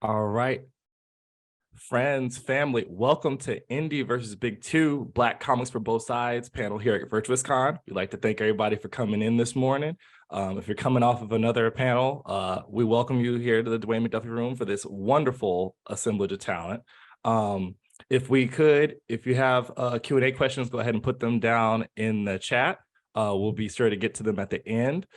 All right, friends, family, welcome to Indie versus Big Two, Black Comics for Both Sides panel here at VirtuousCon. We'd like to thank everybody for coming in this morning. If you're coming off of another panel, we welcome you here to the Dwayne McDuffie room for this wonderful assemblage of talent. If you have Q&A questions, go ahead and put them down in the chat. We'll be sure to get to them at the end.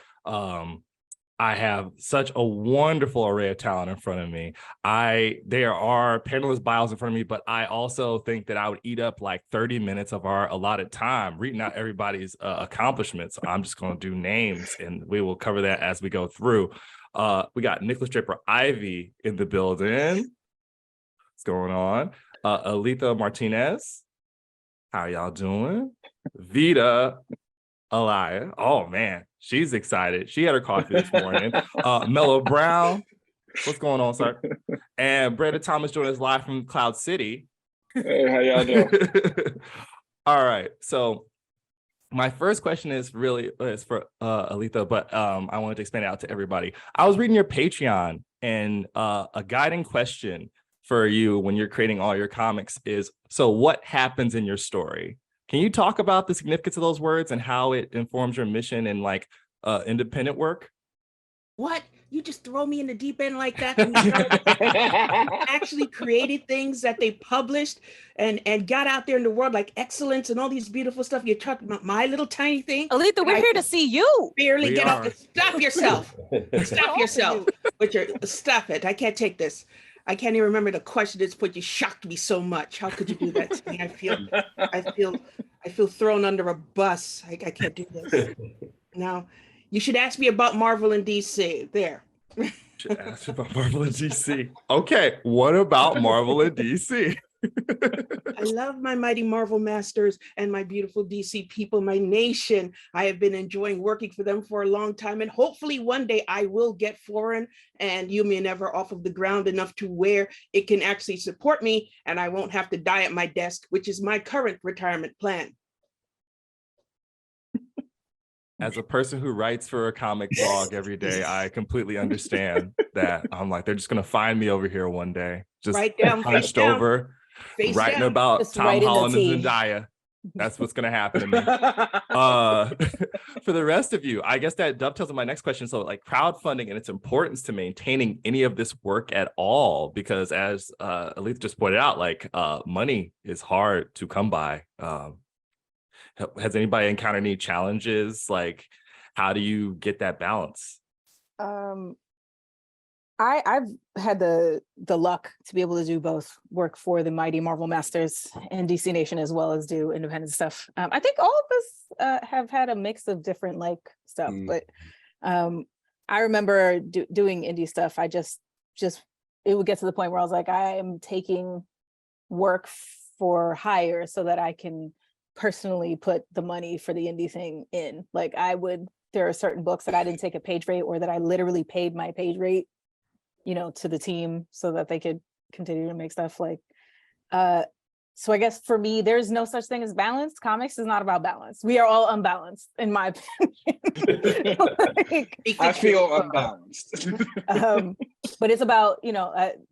I have such a wonderful array of talent in front of me. There are panelist bios in front of me, but I also think that I would eat up like 30 minutes of our allotted time reading out everybody's accomplishments. So I'm just going to do names, and we will cover that as we go through. We got Nikolas Draper-Ivey in the building. What's going on? Alitha Martinez. How y'all doing? Vita. Ayala. Oh man, she's excited. She had her coffee this morning. Mellow Brown. What's going on, sir? And Brandon Thomas joined us live from Cloud City. Hey, how y'all doing? All right. So my first question is for Alitha, but I wanted to expand it out to everybody. I was reading your Patreon, and a guiding question for you when you're creating all your comics is, so what happens in your story? Can you talk about the significance of those words and how it informs your mission and like independent work? What? You just throw me in the deep end like that? And actually created things that they published and got out there in the world like excellence and all these beautiful stuff. You're talking about my little tiny thing. Alitha, we're here to see you. Barely get off. Stop yourself. Stop yourself. Stop it. I can't take this. I can't even remember the question. It's what you shocked me so much. How could you do that to me? I feel thrown under a bus. I can't do this. Now, you should ask me about Marvel and DC. There. Should ask about Marvel and DC. Okay, what about Marvel and DC? I love my mighty Marvel masters and my beautiful DC people, my nation. I have been enjoying working for them for a long time, and hopefully one day I will get foreign and you may never off of the ground enough to where it can actually support me and I won't have to die at my desk, which is my current retirement plan. As a person who writes for a comic blog every day, I completely understand that. I'm like, they're just going to find me over here one day, just hunched over. Writing about just Tom Holland and Zendaya. That's what's going to happen to me. For the rest of you, I guess that dovetails on my next question. So like crowdfunding and its importance to maintaining any of this work at all, because as Alitha just pointed out, like money is hard to come by. Has anybody encountered any challenges? Like, how do you get that balance? I've had the luck to be able to do both work for the mighty Marvel Masters and DC Nation as well as do independent stuff. I think all of us have had a mix of different like stuff, but I remember doing indie stuff. I just it would get to the point where I was like, I am taking work for hire so that I can personally put the money for the indie thing in. Like there are certain books that I didn't take a page rate or that I literally paid my page rate, to the team so that they could continue to make stuff like, so I guess for me, there's no such thing as balance. Comics is not about balance. We are all unbalanced, in my opinion. I feel unbalanced. But it's about,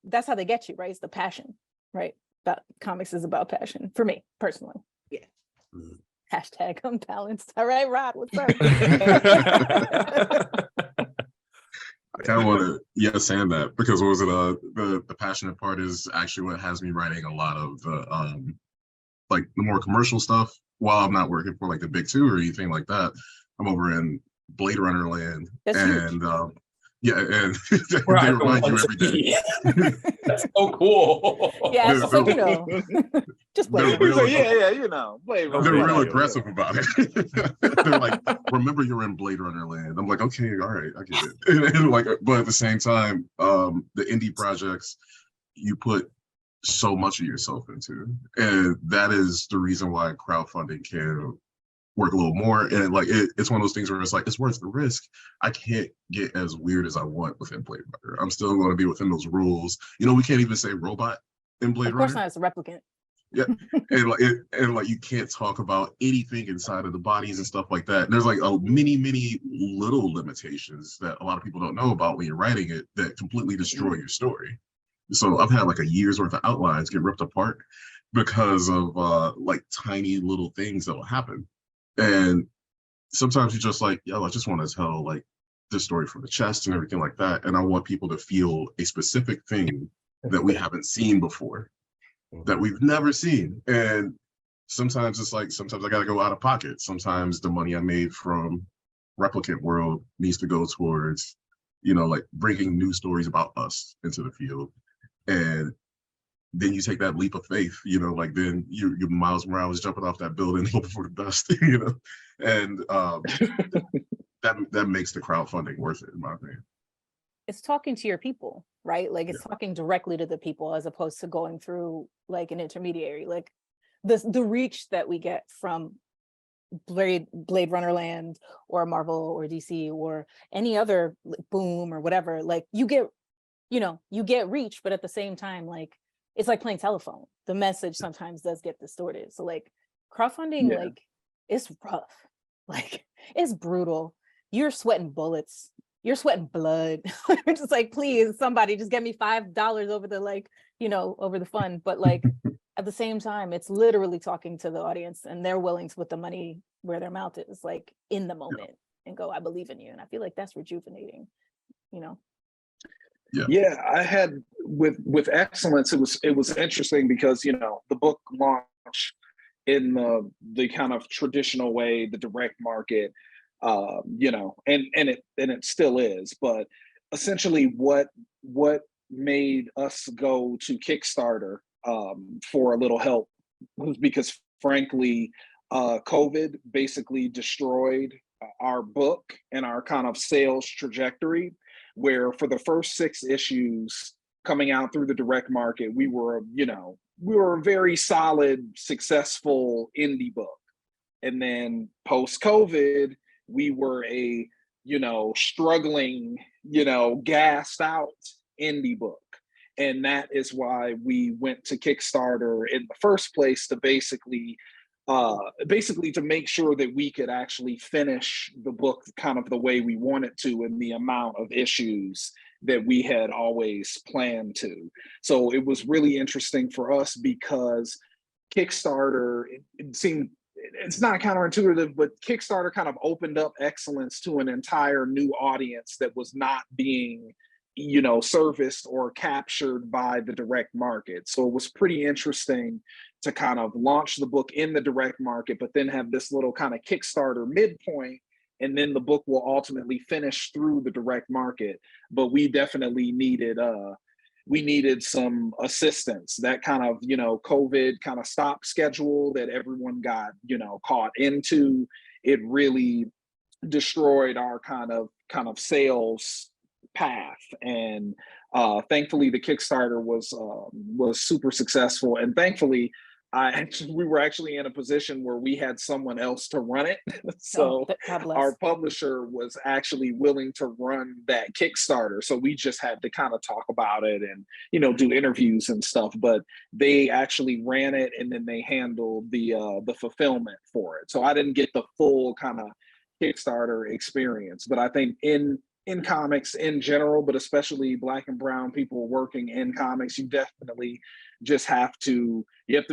that's how they get you, right? It's the passion, right? But comics is about passion for me personally. Yeah. Hashtag unbalanced. All right, Rod, what's up? I kind of want to saying that because what was it? The passionate part is actually what has me writing a lot of the like the more commercial stuff while I'm not working for like the big two or anything like that. I'm over in Blade Runner land. That's and huge. Yeah, and they remind you every day. That's so cool. Yeah, it's like, just Blade Runner. Blade Runner. They're real aggressive about it. They're like, remember you're in Blade Runner land. I'm like, okay, all right, I get it. And like, but at the same time, the indie projects, you put so much of yourself into, and that is the reason why crowdfunding can work a little more. And like it's one of those things where it's like it's worth the risk. I can't get as weird as I want within Blade Runner. I'm still going to be within those rules. We can't even say robot in Blade Runner. Of course not, it's a replicant. Yeah, and like you can't talk about anything inside of the bodies and stuff like that. And there's like many little limitations that a lot of people don't know about when you're writing it that completely destroy your story. So I've had like a year's worth of outlines get ripped apart because of like tiny little things that will happen. And sometimes you're just like, yo, I just want to tell like this story from the chest and everything like that. And I want people to feel a specific thing that we haven't seen before, that we've never seen. And sometimes it's like, sometimes I got to go out of pocket. Sometimes the money I made from Replicant World needs to go towards, you know, like bringing new stories about us into the field. And then you take that leap of faith, you know, like then you're Miles Morales jumping off that building hoping for the best, you know, and that makes the crowdfunding worth it, in my opinion. It's talking to your people, right? Like it's talking directly to the people as opposed to going through like an intermediary. Like the reach that we get from Blade Runner Land or Marvel or DC or any other Boom or whatever, like you get reach, but at the same time, like it's like playing telephone. The message sometimes does get distorted. So like crowdfunding, like it's rough. Like it's brutal. You're sweating bullets. You're sweating blood. It's just like, please, somebody just get me $5 over the like, over the fund. But like at the same time, it's literally talking to the audience and they're willing to put the money where their mouth is, like in the moment and go, I believe in you. And I feel like that's rejuvenating, Yeah, I had with Excellence, it was interesting because the book launched in the kind of traditional way, the direct market, and it still is, but essentially what made us go to Kickstarter for a little help was because frankly, COVID basically destroyed our book and our kind of sales trajectory, where for the first 6 issues coming out through the direct market, we were a very solid, successful indie book. And then post-COVID, we were a, struggling, gassed out indie book. And that is why we went to Kickstarter in the first place, to basically to make sure that we could actually finish the book kind of the way we wanted to in the amount of issues that we had always planned to. So it was really interesting for us because Kickstarter, it seemed, it's not counterintuitive, but Kickstarter kind of opened up Excellence to an entire new audience that was not being serviced or captured by the direct market. So it was pretty interesting to kind of launch the book in the direct market, but then have this little kind of Kickstarter midpoint, and then the book will ultimately finish through the direct market. But we definitely needed some assistance. That kind of COVID kind of stop schedule that everyone got caught into, it really destroyed our kind of sales path. And thankfully the Kickstarter was super successful, and thankfully we were actually in a position where we had someone else to run it. So our publisher was actually willing to run that Kickstarter, so we just had to kind of talk about it and do interviews and stuff, but they actually ran it and then they handled the fulfillment for it. So I didn't get the full kind of Kickstarter experience, but I think in comics in general, but especially Black and brown people working in comics, you definitely just have to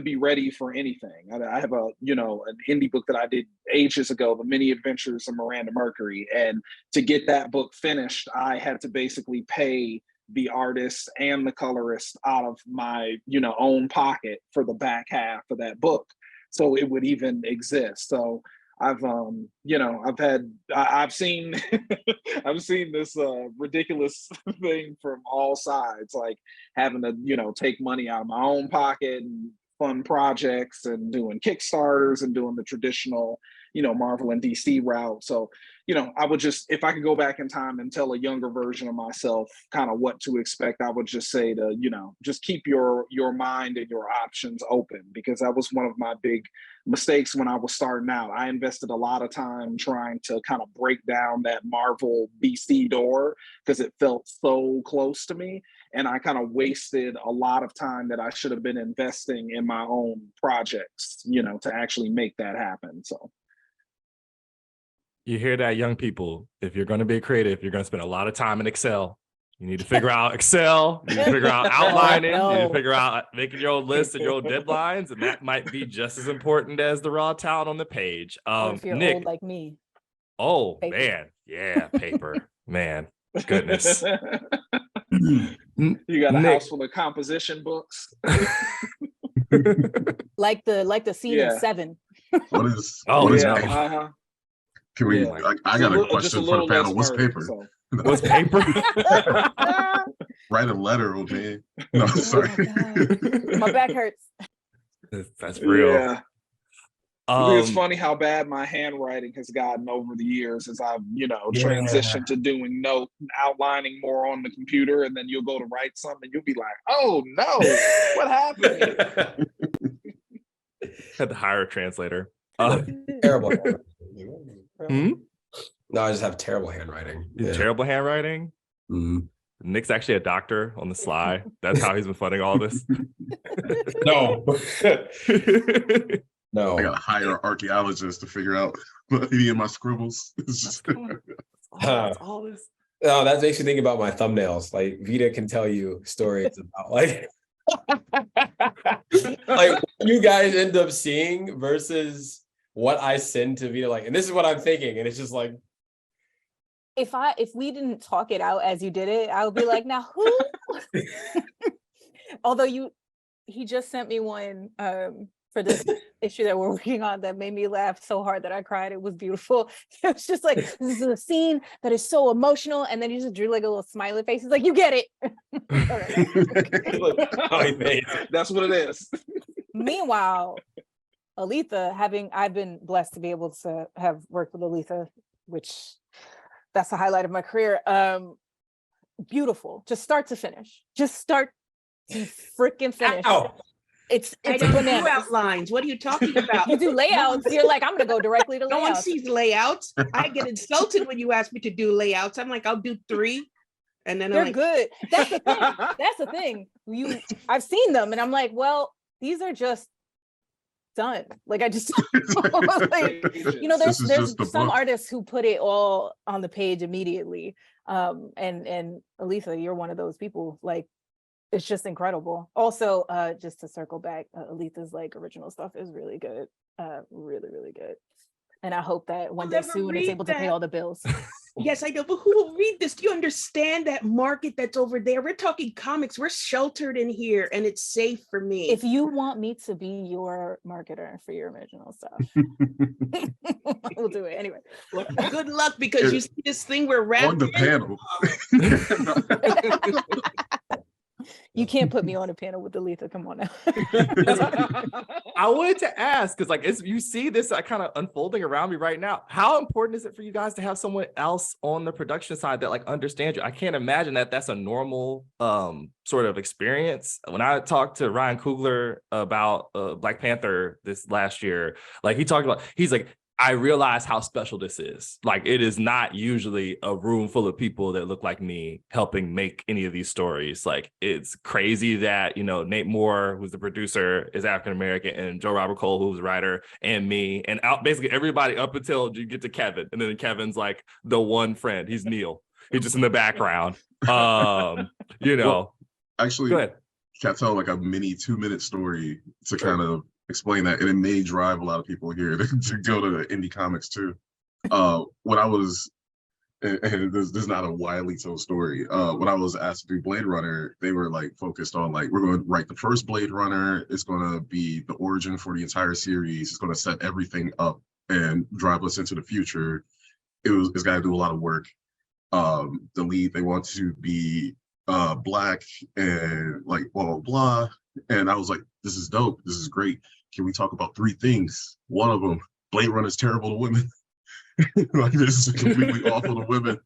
be ready for anything. I have an indie book that I did ages ago, The Many Adventures of Miranda Mercury, and to get that book finished, I had to basically pay the artist and the colorist out of my own pocket for the back half of that book, so it would even exist. So I've seen I've seen this ridiculous thing from all sides, like having to take money out of my own pocket and fund projects and doing Kickstarters and doing the traditional Marvel and DC route. So I would just, if I could go back in time and tell a younger version of myself kind of what to expect, I would just say to just keep your mind and your options open, because that was one of my big mistakes when I was starting out. I invested a lot of time trying to kind of break down that Marvel DC door because it felt so close to me, and I kind of wasted a lot of time that I should have been investing in my own projects to actually make that happen. So you hear that, young people? If you're going to be creative, you're going to spend a lot of time in Excel. You need to figure out Excel. You need to figure out outlining. You need to No. figure out making your own list and your own deadlines, and that might be just as important as the raw talent on the page. Or if you're Nick, old like me. oh Paper. man, yeah, paper, man, goodness. You got a Nick. house full of composition books. Like the scene Yeah. in Seven. What is? Oh, what is yeah. paper? Uh-huh. Can we? Yeah. I got a Just question for the little panel. less What's murder, paper? so. What's paper? Write a letter, old man. No, sorry. My back hurts. That's real. Yeah. I think it's funny how bad my handwriting has gotten over the years as I've, transitioned to doing note outlining more on the computer, and then you'll go to write something and you'll be like, oh no, what happened? Had to hire a translator. Terrible. Hmm? No, I just have terrible handwriting. Yeah. Terrible handwriting. Mhm. Nick's actually a doctor on the sly. That's how he's been funding all this. No. No. I gotta hire an archaeologist to figure out any of my scribbles. It's just- That's all this. No, that makes me think about my thumbnails. Like Vita can tell you stories about like what you guys end up seeing versus what I send to Vita. Like, and this is what I'm thinking, and it's just like, If we didn't talk it out as you did it, I would be like, now who? Although he just sent me one for this issue that we're working on that made me laugh so hard that I cried. It was beautiful. It was just like, this is a scene that is so emotional, and then he just drew like a little smiley face. He's like, you get it. That's what it is. Meanwhile, Alitha, I've been blessed to be able to have worked with Alitha, which that's the highlight of my career. Beautiful, just start to finish. Just start to freaking finish. ow. It's I don't do bananas. outlines. What are you talking about? You do layouts. You're like, I'm gonna go directly to No one layouts. sees layouts. I get insulted when you ask me to do layouts. I'm like, I'll do 3. And then They're I'm like, good. That's the thing. That's the thing. I've seen them, and I'm like, well, these are just done. Like I just, like, This is there's just the some book. artists who put it all on the page immediately. And Alitha, you're one of those people. Like, it's just incredible. Also, just to circle back, Alitha's like original stuff is really good, really, really good. And I hope that one I'll day never soon it's read able to pay that. all the bills. yes, I know, but who will read this? Do you understand that market that's over there? We're talking comics. We're sheltered in here, and it's safe for me. If you want me to be your marketer for your original stuff, we'll do it anyway. Well, good luck, because you see this thing we're wrapped On the in. panel. You can't put me on a panel with Alitha. Come on now. I wanted to ask, because you see this kind of unfolding around me right now. How important is it for you guys to have someone else on the production side that understands you? I can't imagine that that's a normal sort of experience. When I talked to Ryan Coogler about Black Panther this last year, he's like, I realize how special this is. Like, it is not usually a room full of people that look like me helping make any of these stories. Like, it's crazy that, Nate Moore, who's the producer, is African-American, and Joe Robert Cole, who's the writer, and me, and basically everybody up until you get to Kevin. And then Kevin's like the one friend. He's Neil. He's just in the background. Well, actually, Go ahead. can I tell like a mini 2-minute story to kind of explain that, and it may drive a lot of people here to go to the indie comics too. When I was, and this is not a widely told story. When I was asked to do Blade Runner, they were like focused on like, we're going to write the first Blade Runner. It's going to be the origin for the entire series. It's going to set everything up and drive us into the future. It's got to do a lot of work. The lead, they want to be Black and like blah blah blah. And I was like, this is dope. This is great. Can we talk about 3 things? One of them, Blade Runner is terrible to women. Like, this is completely awful to women.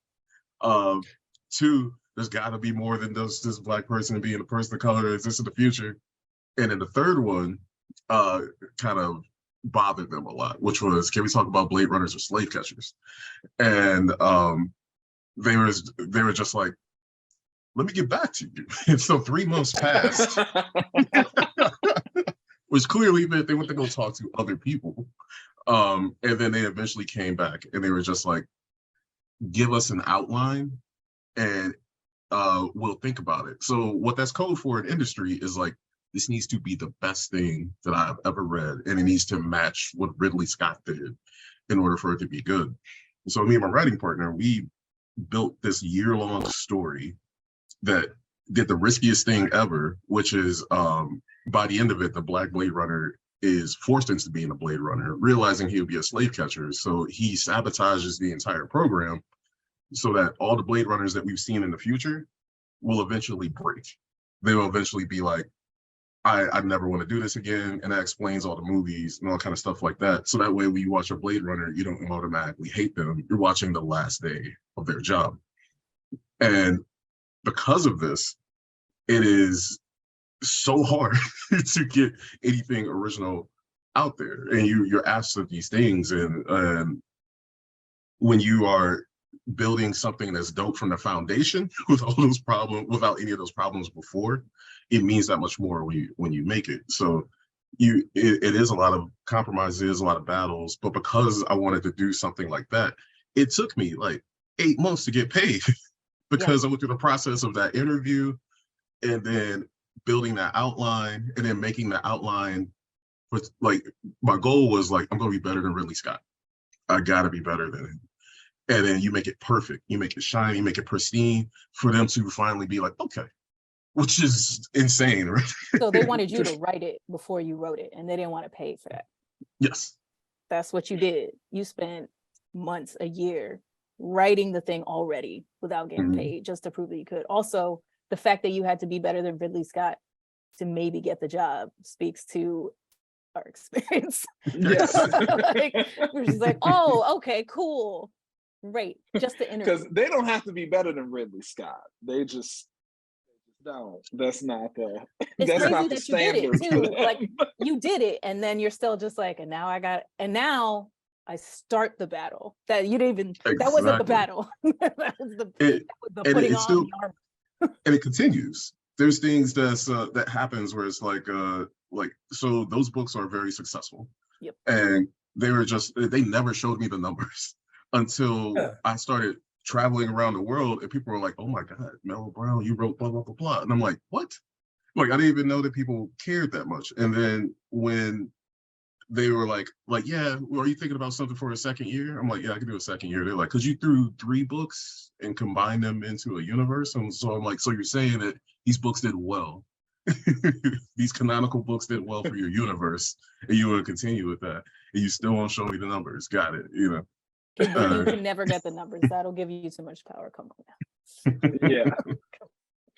2, there's got to be more than just this Black person being a person of color that exists in the future. And then the third one kind of bothered them a lot, which was, can we talk about Blade Runners or slave catchers? And they were just like, let me get back to you. And so 3 months passed. Which clearly meant they went to go talk to other people. And then they eventually came back and they were just like, give us an outline. And will think about it. So what that's code for in industry is like, this needs to be the best thing that I've ever read, and it needs to match what Ridley Scott did in order for it to be good. So me and my writing partner, we built this year-long story that did the riskiest thing ever, which is by the end of it, the Black Blade Runner is forced into being a Blade Runner, realizing he would be a slave catcher. So he sabotages the entire program so that all the Blade Runners that we've seen in the future will eventually break. They will eventually be like, I never want to do this again. And that explains all the movies and all kind of stuff like that. So that way, when you watch a Blade Runner, you don't automatically hate them. You're watching the last day of their job. And because of this, it is so hard to get anything original out there. And you're asked of these things. And when you are building something that's dope from the foundation with all those problems, without any of those problems before, it means that much more when you make it. So it is a lot of compromises, a lot of battles, but because I wanted to do something like that, it took me like 8 months to get paid because I went through the process of that interview and then building that outline and then making the outline with like, my goal was like, I'm going to be better than Ridley Scott. I got to be better than him. And then you make it perfect, you make it shiny, you make it pristine for them to finally be like, okay, which is insane, right? So they wanted you to write it before you wrote it, and they didn't want to pay for that. Yes. That's what you did. You spent months, a year writing the thing already without getting paid just to prove that you could. Also, the fact that you had to be better than Ridley Scott to maybe get the job speaks to our experience. Yes. Like, we're just like, oh, okay, cool. Great. Just the interview. Because they don't have to be better than Ridley Scott. They just don't. That's not the It's that's crazy not the that you did it standard. too. Like you did it, and then you're still just like, and now I start the battle. That you didn't even that wasn't the battle. That was the putting on the armor. And it continues. There's things that's that happens where it's like so those books are very successful. Yep. And they never showed me the numbers until I started traveling around the world, and people were like, oh my God, Mellow Brown, you wrote blah, blah, blah, blah. And I'm like, what? Like, I didn't even know that people cared that much. And then when they were like, yeah, well, are you thinking about something for a second year? I'm like, yeah, I can do a second year. They're like, because you threw 3 books and combined them into a universe. And so I'm like, so you're saying that these books did well. These canonical books did well for your universe, and you want to continue with that. And you still won't show me the numbers. Got it, you know. You can never get the numbers. That'll give you too much power. Come on now. Yeah.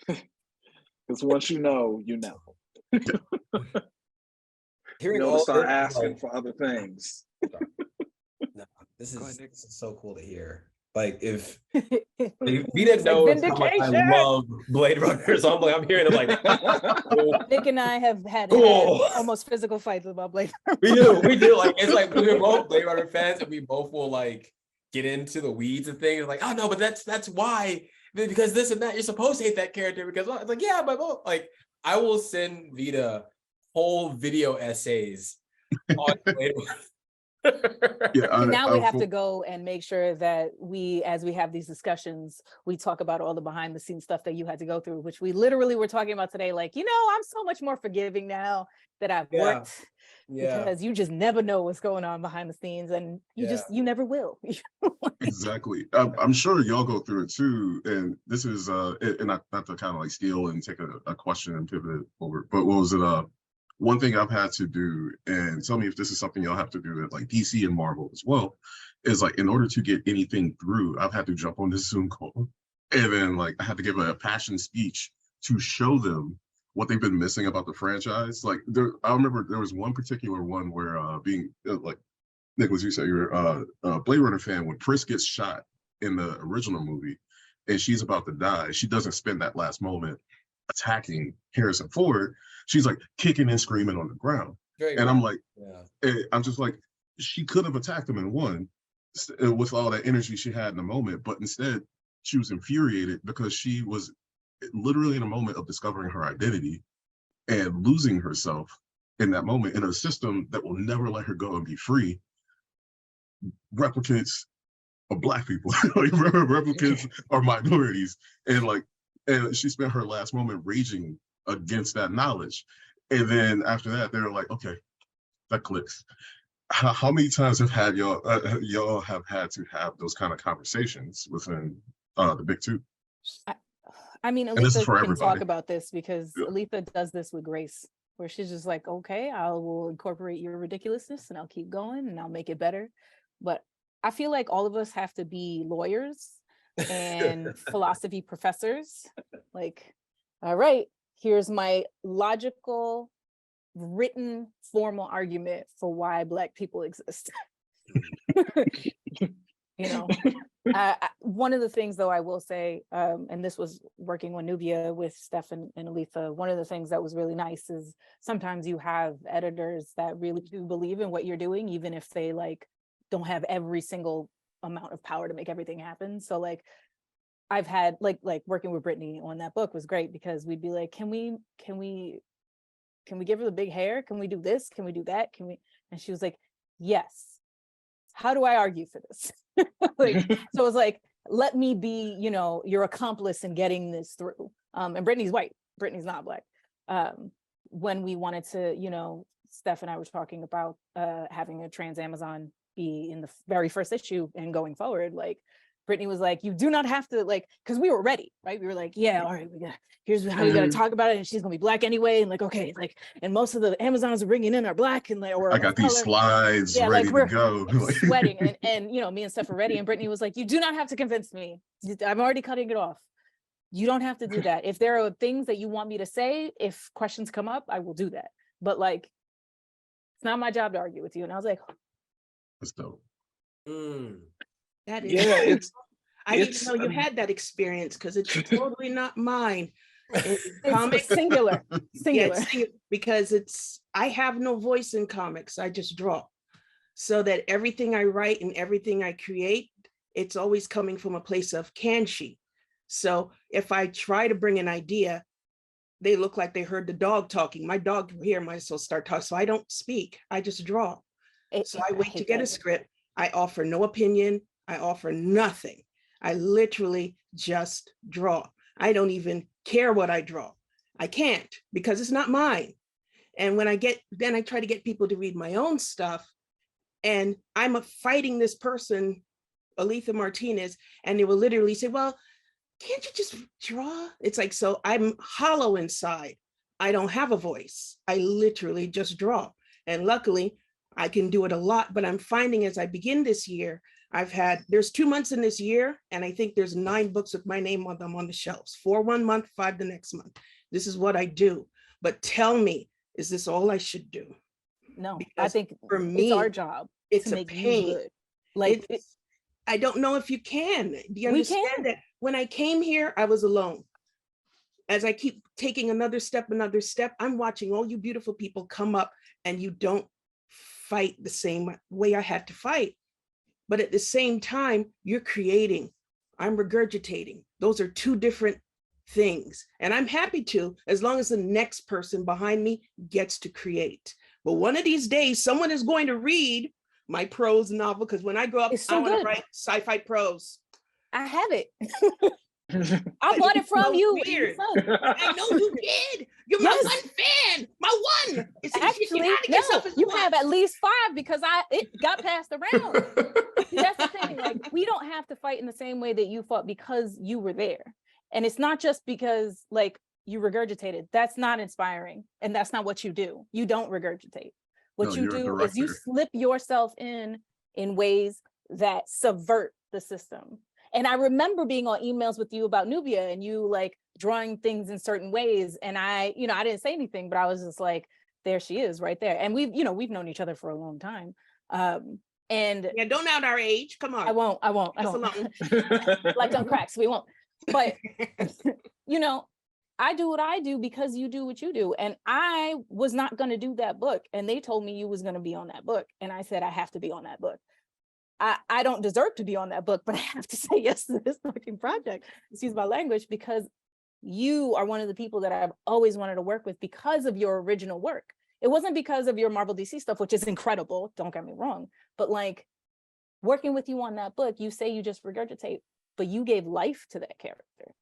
Because once you know, you know. Hearing you all start this, asking like, for other things. no, this is so cool to hear. Like if we didn't know how much I love Blade Runner, so I'm hearing it like Nick and I have had almost physical fights about Blade Runner. We do. Like it's like we're both Blade Runner fans, and we both will like get into the weeds and things. Like, oh no, but that's why, because this and that. You're supposed to hate that character because it's like, yeah, but like I will send Vita whole video essays on Blade Runner. Now we have to go and make sure that as we have these discussions, we talk about all the behind the scenes stuff that you had to go through, which we literally were talking about today. Like, I'm so much more forgiving now that I've worked, because you just never know what's going on behind the scenes, and you never will. Exactly. I'm sure y'all go through it too. And this is and not to kind of like steal and take a question and pivot it over, but what was it? One thing I've had to do, and tell me if this is something y'all have to do at like DC and Marvel as well, is like in order to get anything through, I've had to jump on this Zoom call, and then like I had to give a passion speech to show them what they've been missing about the franchise. Like I remember there was one particular one where being like Nikolas, you said you're a Blade Runner fan. When Pris gets shot in the original movie, and she's about to die, she doesn't spend that last moment attacking Harrison Ford. She's like kicking and screaming on the ground. And I'm like, I'm just like, she could have attacked him and won with all that energy she had in the moment, but instead she was infuriated because she was literally in a moment of discovering her identity and losing herself in that moment in a system that will never let her go and be free. Replicants of Black people, like replicants are minorities, and like and she spent her last moment raging against that knowledge. And then after that, they were like, okay, that clicks. How many times have y'all have had to have those kind of conversations within the big two? I mean, And this is Alitha for can talk everybody. about this because Yeah. Alitha does this with grace, where she's just like, okay, I will incorporate your ridiculousness and I'll keep going and I'll make it better. But I feel like all of us have to be lawyers and philosophy professors. Like, all right, here's my logical, written, formal argument for why Black people exist. You know, one of the things though I will say, and this was working on Nubia with Steph and Alitha, one of the things that was really nice is sometimes you have editors that really do believe in what you're doing, even if they like don't have every single amount of power to make everything happen. So like I've had like working with Brittany on that book was great because we'd be like, can we give her the big hair? Can we do this? Can we do that? Can we? And she was like, yes. How do I argue for this? Like, so it was like, let me be, you know, your accomplice in getting this through. And Brittany's white, Brittany's not Black. When we wanted to, you know, Steph and I were talking about having a trans Amazon be in the very first issue and going forward, like Brittany was like, you do not have to, like, because we were ready, right? We were like, yeah, all right, here's how we got to talk about it. And she's going to be Black anyway. And like, okay, like, and most of the Amazons are bringing in are Black and like, or I got these color. slides ready to go. Sweating. And, you know, me and Steph are ready. And Brittany was like, you do not have to convince me. I'm already cutting it off. You don't have to do that. If there are things that you want me to say, if questions come up, I will do that. But like, it's not my job to argue with you. And I was like, That's dope. That is, Yeah, I didn't know you had that experience because it's totally not mine. it's Comics, singular. yeah, because I have no voice in comics. I just draw. So that everything I write and everything I create, it's always coming from a place of can she? So if I try to bring an idea, they look like they heard the dog talking. My dog here might as well start talking. So I don't speak. I just draw. So I wait to get a script. I offer no opinion. I offer nothing. I literally just draw. I don't even care what I draw. I can't because it's not mine. And when I try to get people to read my own stuff, and I'm fighting this person, Alitha Martinez, and they will literally say, well, can't you just draw? It's like, so I'm hollow inside. I don't have a voice. I literally just draw. And luckily, I can do it a lot, but I'm finding as I begin this year, there's 2 months in this year, and I think there's 9 books with my name on them on the shelves, 4 1 month, 5 the next month. This is what I do. But tell me, is this all I should do? No, Because I think for me, it's our job it's to a make pain. you good. Like, I don't know if you can. Do you We understand can. that when I came here, I was alone. As I keep taking another step, I'm watching all you beautiful people come up and you don't fight the same way I had to fight. But at the same time, you're creating. I'm regurgitating. Those are 2 different things. And I'm happy to, as long as the next person behind me gets to create. But one of these days, someone is going to read my prose novel, because when I grow up, I want to write sci-fi prose. I have it. I bought it from you. Weird. I know you did. You're my one fan. My one. Actually, no, you have at least 5 because it got passed around. That's the thing. Like, we don't have to fight in the same way that you fought because you were there. And it's not just because like you regurgitated. That's not inspiring. And that's not what you do. You don't regurgitate. What you do is you slip yourself in ways that subvert the system. And I remember being on emails with you about Nubia and you like drawing things in certain ways. And I didn't say anything, but I was just like, there she is right there. And we've known each other for a long time. And yeah, don't out our age. Come on. I won't. Like on cracks, we won't. But I do what I do because you do what you do. And I was not going to do that book. And they told me you was going to be on that book. And I said, I have to be on that book. I don't deserve to be on that book, but I have to say yes to this fucking project. Excuse my language, because you are one of the people that I've always wanted to work with because of your original work. It wasn't because of your Marvel DC stuff, which is incredible. Don't get me wrong. But like working with you on that book, you say you just regurgitate, but you gave life to that character.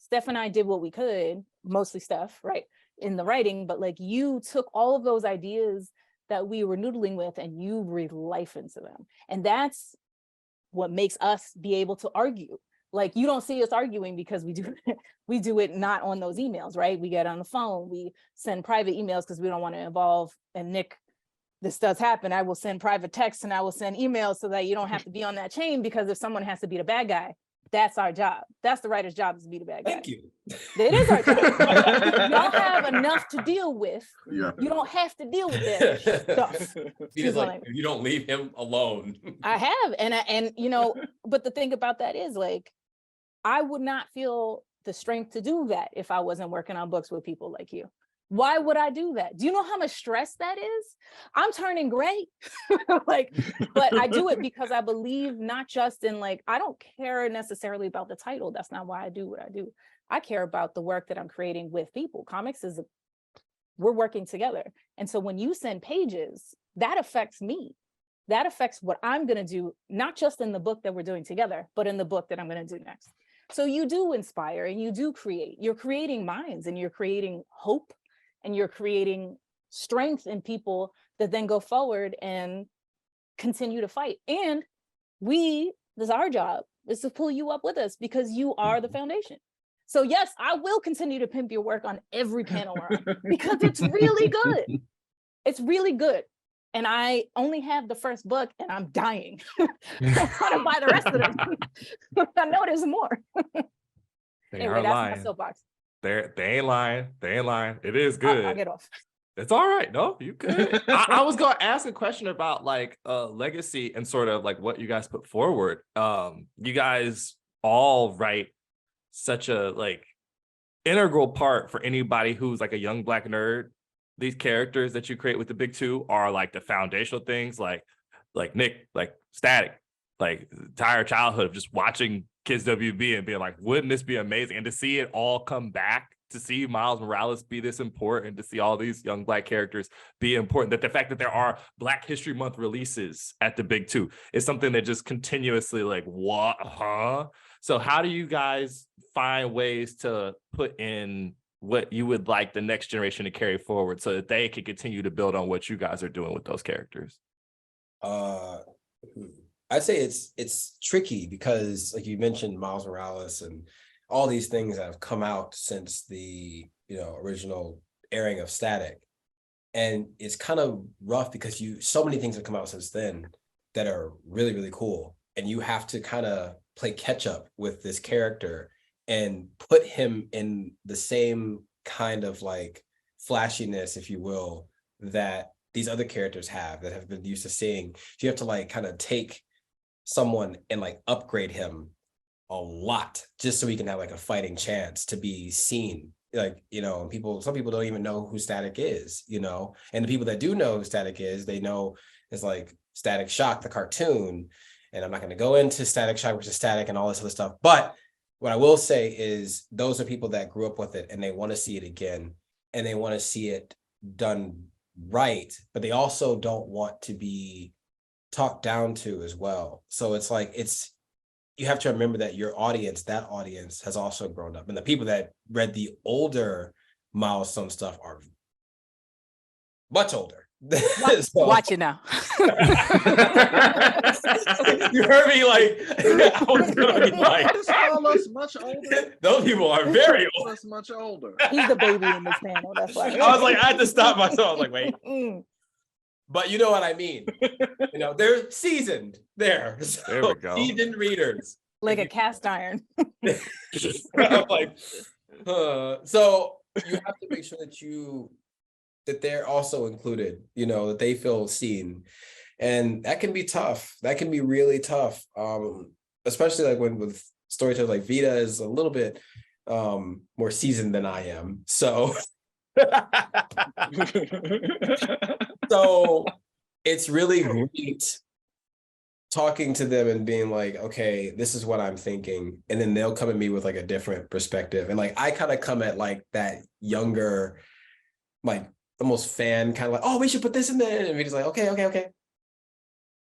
Steph and I did what we could, mostly Steph, right, in the writing, but like you took all of those ideas that we were noodling with and you breathe life into them. And that's what makes us be able to argue. Like you don't see us arguing because we do it not on those emails, right? We get on the phone, we send private emails because we don't want to involve, and Nick, this does happen. I will send private texts and I will send emails so that you don't have to be on that chain, because if someone has to be the bad guy, that's our job. That's the writer's job, is to be the bad guy. Thank you. It is our job. Y'all have enough to deal with. Yeah. You don't have to deal with that stuff. Because like, if you don't leave him alone. I have, and you know, but the thing about that is like, I would not feel the strength to do that if I wasn't working on books with people like you. Why would I do that? Do you know how much stress that is? I'm turning gray. Like, but I do it because I believe not just in like, I don't care necessarily about the title. That's not why I do what I do. I care about the work that I'm creating with people. Comics is, we're working together. And so when you send pages, that affects me. That affects what I'm going to do, not just in the book that we're doing together, but in the book that I'm going to do next. So you do inspire and you do create. You're creating minds and you're creating hope and you're creating strength in people that then go forward and continue to fight. And this is our job, is to pull you up with us because you are the foundation. So yes, I will continue to pimp your work on every panel we're on because it's really good. It's really good. And I only have the first book and I'm dying. I want to buy the rest of them. I know there's more. They Anyway, are that's lying. my soapbox. They ain't lying. They ain't lying. It is good. I'll get off. It's all right. No, you could. I was going to ask a question about like legacy and sort of like what you guys put forward. You guys all write such a like integral part for anybody who's like a young Black nerd. These characters that you create with the big two are like the foundational things, like Nick, like Static, like entire childhood of just watching Kids WB and being like, wouldn't this be amazing? And to see it all come back, to see Miles Morales be this important, to see all these young Black characters be important, that the fact that there are Black History Month releases at the big two is something that just continuously like, what, huh? So how do you guys find ways to put in what you would like the next generation to carry forward so that they can continue to build on what you guys are doing with those characters? I'd say it's tricky because like you mentioned Miles Morales and all these things that have come out since the original airing of Static. And it's kind of rough because so many things have come out since then that are really, really cool. And you have to kind of play catch up with this character and put him in the same kind of like flashiness, if you will, that these other characters have that have been used to seeing. You have to like kind of take someone and like upgrade him a lot just so he can have like a fighting chance to be seen. Like, some people don't even know who Static is, and the people that do know who Static is, they know it's like Static Shock, the cartoon. And I'm not going to go into Static Shock versus Static and all this other stuff, but what I will say is those are people that grew up with it and they want to see it again and they want to see it done right, but they also don't want to be talked down to as well. So it's like, you have to remember that that audience has also grown up, and the people that read the older Milestone stuff are much older. Watch it now. You heard me like I was gonna be like, call us much older. Those people are very old. Us much older. He's the baby in this panel. That's why. I was like, I had to stop myself. I was like, wait. But you know what I mean. They're seasoned there. So There we go. Seasoned readers. Like a cast iron. I'm like, so you have to make sure that they're also included, that they feel seen. And that can be tough. That can be really tough. Especially like when with storytellers like Vita is a little bit more seasoned than I am. So so it's really great talking to them and being like, okay, this is what I'm thinking. And then they'll come at me with like a different perspective. And like, I kind of come at like that younger, like almost fan kind of like, oh, we should put this in there. And he's like, okay.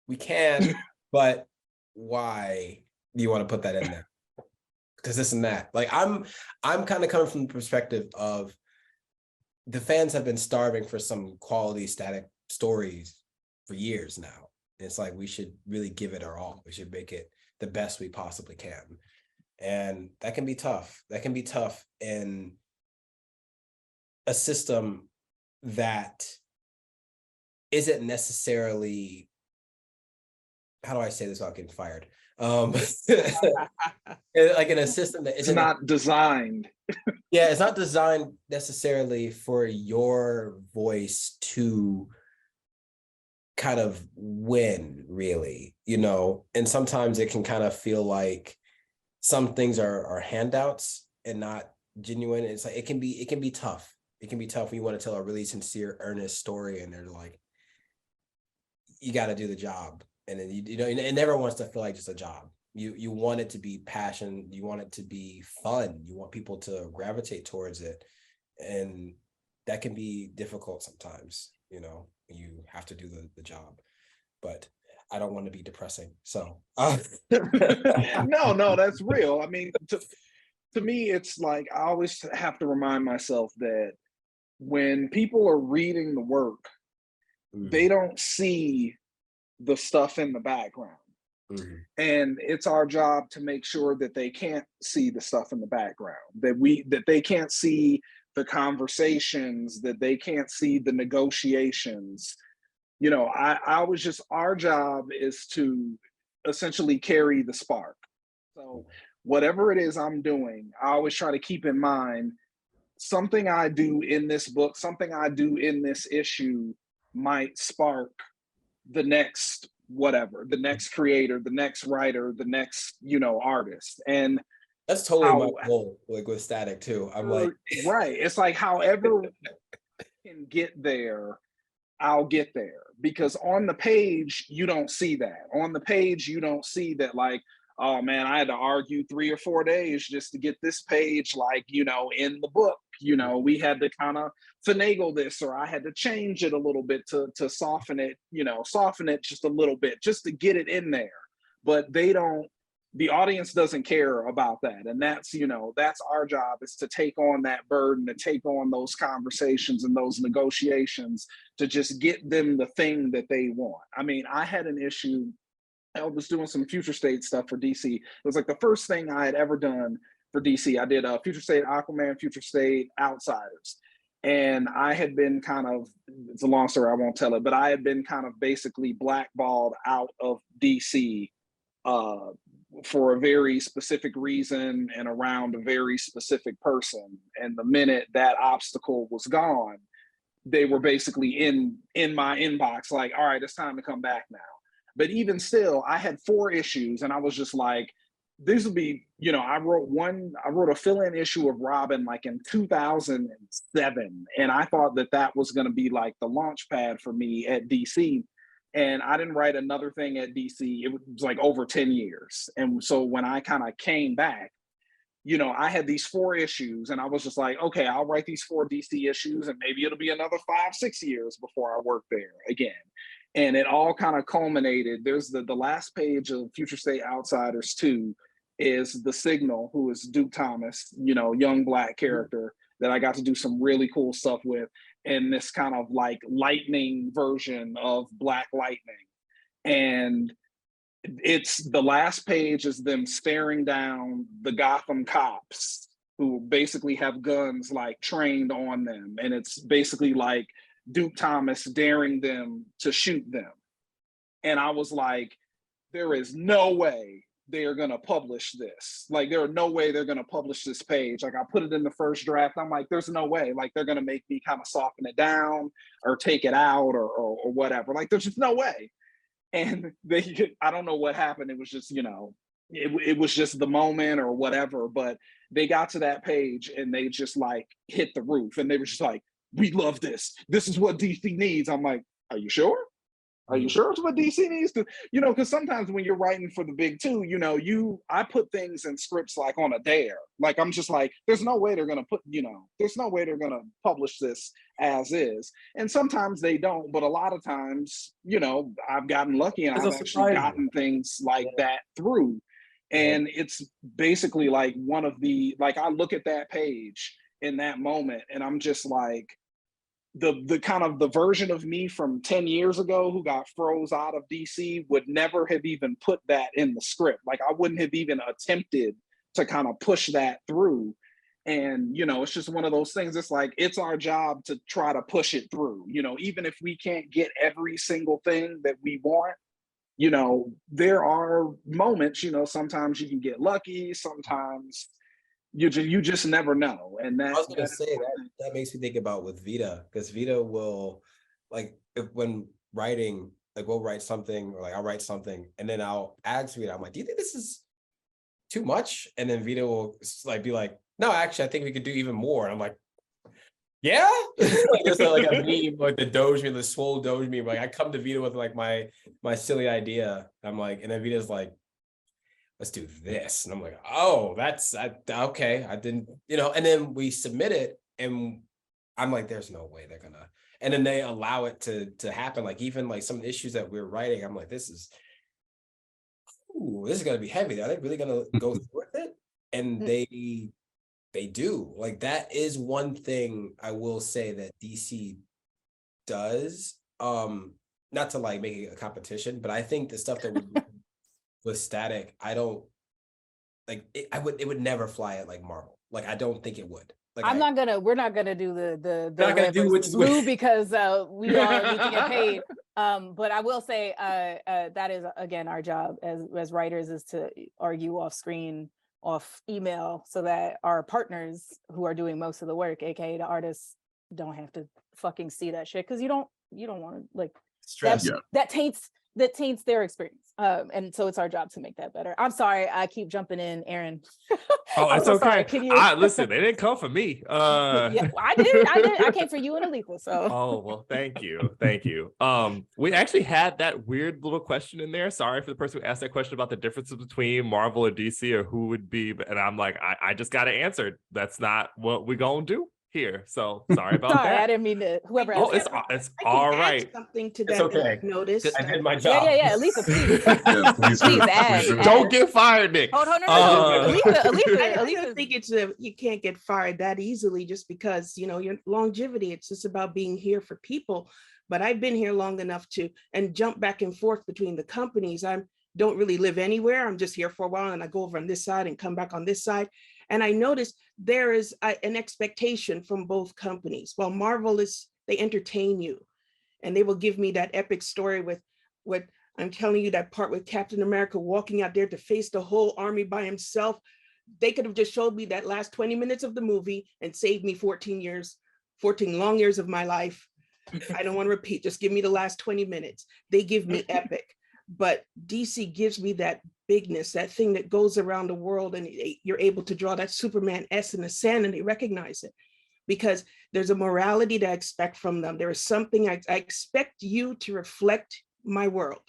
We can, but why do you want to put that in there? because this and that. Like I'm kind of coming from the perspective of the fans have been starving for some quality static stories for years now. And it's like we should really give it our all. We should make it the best we possibly can. And that can be tough. That can be tough in a system that isn't necessarily, how do I say this without getting fired? Like in a system that It's isn't not designed. Yeah, it's not designed necessarily for your voice to kind of win, really, you know, and sometimes it can kind of feel like some things are handouts and not genuine. It's like it can be tough. It can be tough when you want to tell a really sincere, earnest story, and they're like, you got to do the job, and then you know, it never wants to feel like just a job. You want it to be passion. You want it to be fun. You want people to gravitate towards it, and that can be difficult sometimes. You know, you have to do the job, but I don't want to be depressing. So No, that's real. I mean, to me, it's like I always have to remind myself that when people are reading the work, they don't see the stuff in the background. And it's our job to make sure that they can't see the stuff in the background, that they can't see the conversations, that they can't see the negotiations. You know, I was just, our job is to essentially carry the spark. So whatever it is I'm doing, I always try to keep in mind something I do in this book, something I do in this issue might spark the next whatever, the next creator, the next writer, the next, you know, artist. And that's totally my goal, like with static too. I'm like, right. It's like however I can get there, I'll get there. Because on the page, you don't see that. On the page, you don't see that, like, oh man, I had to argue 3 or 4 days just to get this page, like, you know, in the book. You know, we had to kind of finagle this, or I had to change it a little bit to soften it, you know, soften it just a little bit, just to get it in there. But the audience doesn't care about that. And that's, you know, that's our job, is to take on that burden, to take on those conversations and those negotiations, to just get them the thing that they want. I mean, I had an issue, I was doing some Future State stuff for DC. It was like the first thing I had ever done for DC. I did Future State Aquaman, Future State Outsiders. And I had been kind of, it's a long story, I won't tell it, but I had been kind of basically blackballed out of DC for a very specific reason and around a very specific person. And the minute that obstacle was gone, they were basically in my inbox, like, all right, it's time to come back now. But even still, I had 4 issues, and I was just like, this will be, you know, I wrote a fill-in issue of Robin like in 2007. And I thought that was going to be like the launch pad for me at DC. And I didn't write another thing at DC. It was like over 10 years. And so when I kind of came back, you know, I had these 4 issues, and I was just like, okay, I'll write these 4 DC issues, and maybe it'll be another 5-6 years before I work there again. And it all kind of culminated. There's the last page of Future State Outsiders 2 is the Signal, who is Duke Thomas, you know, young Black character that I got to do some really cool stuff with, in this kind of like lightning version of Black Lightning. And it's the last page is them staring down the Gotham cops who basically have guns like trained on them. And it's basically like Duke Thomas daring them to shoot them. And I was like, there is no way they are going to publish this. Like, there are no way they're going to publish this page. Like, I put it in the first draft. I'm like, there's no way. Like, they're going to make me kind of soften it down or take it out or whatever. Like, there's just no way. And I don't know what happened. It was just, you know, it was just the moment or whatever. But they got to that page and they just like hit the roof. And they were just like, we love this. This is what DC needs. I'm like, are you sure? Are you sure it's what DC needs to, you know, because sometimes when you're writing for the big 2, you know, I put things in scripts like on a dare. Like, I'm just like, there's no way they're going to there's no way they're going to publish this as is. And sometimes they don't, but a lot of times, you know, I've gotten lucky and I've actually gotten things like that through. And it's basically like one of the, like, I look at that page in that moment and I'm just like, the kind of the version of me from 10 years ago who got froze out of DC would never have even put that in the script. Like, I wouldn't have even attempted to kind of push that through. And, you know, it's just one of those things. It's like, it's our job to try to push it through, you know, even if we can't get every single thing that we want. You know, there are moments, you know, sometimes you can get lucky, sometimes you just never know. And that, I was gonna say that makes me think about with Vita, because Vita will, like, if when writing, like, we'll write something, or like I'll write something and then I'll ask Vita, I'm like, do you think this is too much? And then Vita will like be like, no, actually I think we could do even more. And I'm like, yeah. Like, there's like a meme, like the Doge meme, the swole Doge meme. Like, I come to Vita with like my silly idea. I'm like, and then Vita's like, let's do this. And I'm like, oh, okay. I didn't, you know, and then we submit it and I'm like, there's no way they're gonna, and then they allow it to happen. Like, even like some issues that we're writing, I'm like, this is gonna be heavy. Are they really gonna go through with it? And they do. Like, that is one thing I will say that DC does. Not to like make it a competition, but I think the stuff that we do with Static, I don't like it. It would never fly at like Marvel. Like, I don't think it would. Like, we're not gonna do the not gonna do versus blue because we all need to get paid. But I will say that is again our job as writers, is to argue off screen, off email, so that our partners who are doing most of the work, aka the artists, don't have to fucking see that shit, because you don't want to like stress. that taints their experience. And so it's our job to make that better. I'm sorry, I keep jumping in, Aaron. Oh, it's so okay. sorry. Can you Listen, they didn't come for me. Yeah, I did. I came for you and Alitha. So Oh, well, thank you. We actually had that weird little question in there. Sorry for the person who asked that question about the differences between Marvel or DC or who would be, and I'm like, I just got to answer. That's not what we're gonna do here. So sorry about sorry, that. I didn't mean to. Whoever. Oh, asked it's I can all add right. something to It's that okay. that I've noticed. I did my job. Yeah. Alitha, please. Yeah, please do. Please add. Please do. Don't get fired, Nick. Oh, no. I Alitha. don't think you can't get fired that easily just because, you know, your longevity. It's just about being here for people. But I've been here long enough and jump back and forth between the companies. I don't really live anywhere. I'm just here for a while and I go over on this side and come back on this side. And I noticed there is an expectation from both companies. While Marvel they entertain you and they will give me that epic story with what I'm telling you, that part with Captain America walking out there to face the whole army by himself. They could have just showed me that last 20 minutes of the movie and saved me 14 long years of my life. I don't want to repeat, just give me the last 20 minutes. They give me epic, but DC gives me that bigness, that thing that goes around the world, and you're able to draw that Superman S in the sand and they recognize it. Because there's a morality that I expect from them. There is something I expect you to reflect my world.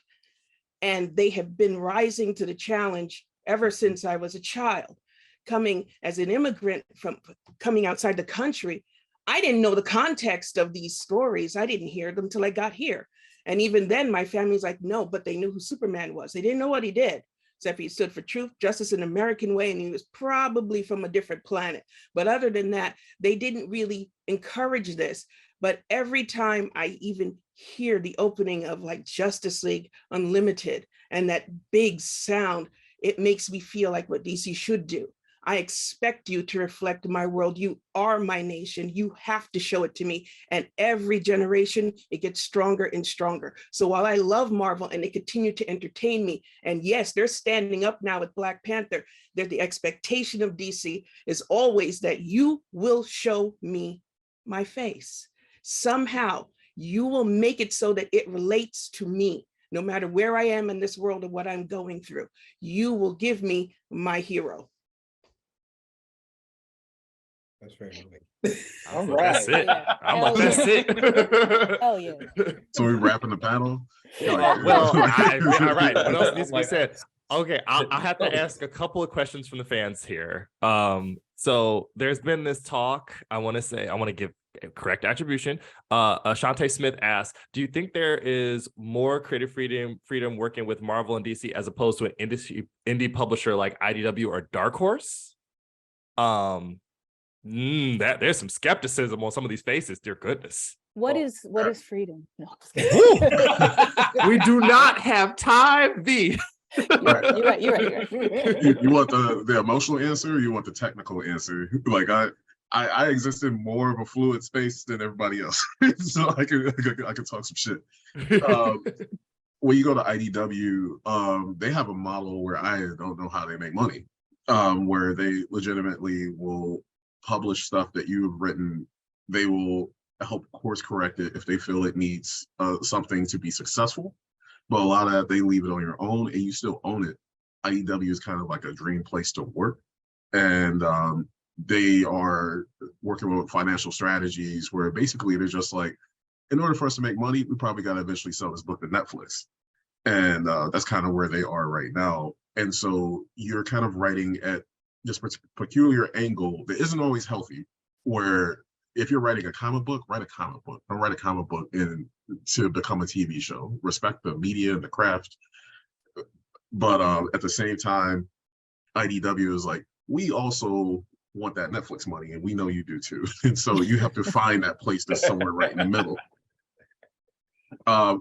And they have been rising to the challenge ever since I was a child. Coming as an immigrant from coming outside the country, I didn't know the context of these stories. I didn't hear them till I got here. And even then, my family's like, no, but they knew who Superman was. They didn't know what he did, except he stood for truth, justice, and American way, and he was probably from a different planet. But other than that, they didn't really encourage this. But every time I even hear the opening of like Justice League Unlimited and that big sound, it makes me feel like what DC should do. I expect you to reflect my world. You are my nation. You have to show it to me. And every generation, it gets stronger and stronger. So while I love Marvel and they continue to entertain me, and yes, they're standing up now with Black Panther, that the expectation of DC is always that you will show me my face. Somehow you will make it so that it relates to me. No matter where I am in this world or what I'm going through, you will give me my hero. That's very moving. All right. That's it. Yeah. I'm Hell like, that's it. Hell yeah. So we wrapping the panel? Well, all right. What else needs to be said? Okay, I'll have to ask a couple of questions from the fans here. So there's been this talk. I want to give Correct attribution. Shantae Smith asks, do you think there is more creative freedom working with Marvel and DC as opposed to an indie publisher like IDW or Dark Horse? That there's some skepticism on some of these faces, dear goodness. What is freedom? No. We do not have time, V. You're right. You want the emotional answer, or you want the technical answer? Like I exist in more of a fluid space than everybody else, so I could talk some shit. When you go to IDW, they have a model where I don't know how they make money, where they legitimately will publish stuff that you've written. They will help course correct it if they feel it needs something to be successful. But a lot of that, they leave it on your own and you still own it. IDW is kind of like a dream place to work. And they are working with financial strategies where basically they're just like, in order for us to make money, we probably got to eventually sell this book to Netflix. And that's kind of where they are right now. And so you're kind of writing at this peculiar angle that isn't always healthy, where if you're writing a comic book, write a comic book. Don't write a comic book to become a TV show. Respect the media and the craft. But at the same time, IDW is like, we also want that Netflix money, and we know you do too. And so you have to find that place that's somewhere right in the middle.